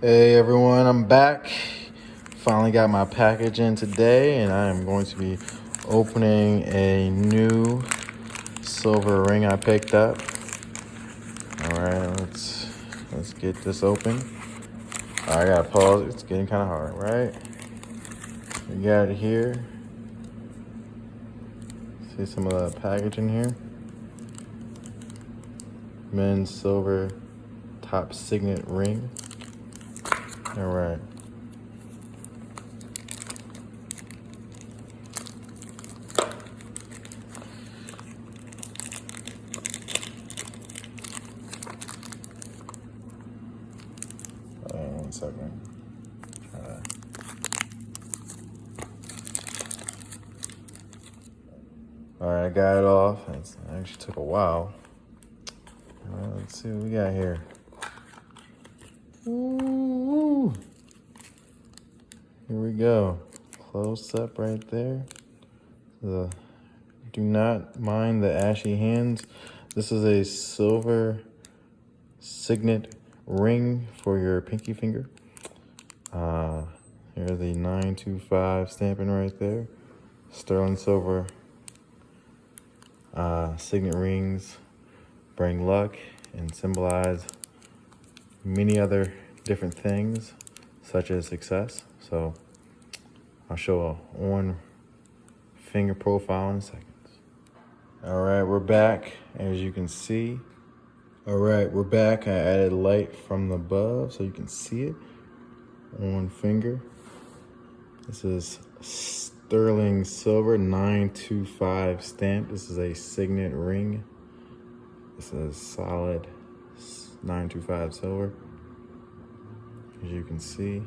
Hey everyone, I'm back. Finally got my package in today, and I am going to be opening a new silver ring I picked up. All right, let's get this open. All right, I gotta pause. It's getting kind of hard, right? We got it here. See some of the packaging here. Men's silver top signet ring. All right. One second. All right, I got it off. It actually took a while. Let's see what we got here. Ooh. Here we go. Close up right there. Do not mind the ashy hands. This is a silver signet ring for your pinky finger. Here's the 925 stamping right there. Sterling silver signet rings bring luck and symbolize many other different things, such as success. So I'll show a on finger profile in a second. All right, we're back, as you can see. All right, we're back. I added light from above so you can see it on finger. This is sterling silver 925 stamp. This is a signet ring. This is solid 925 silver, as you can see.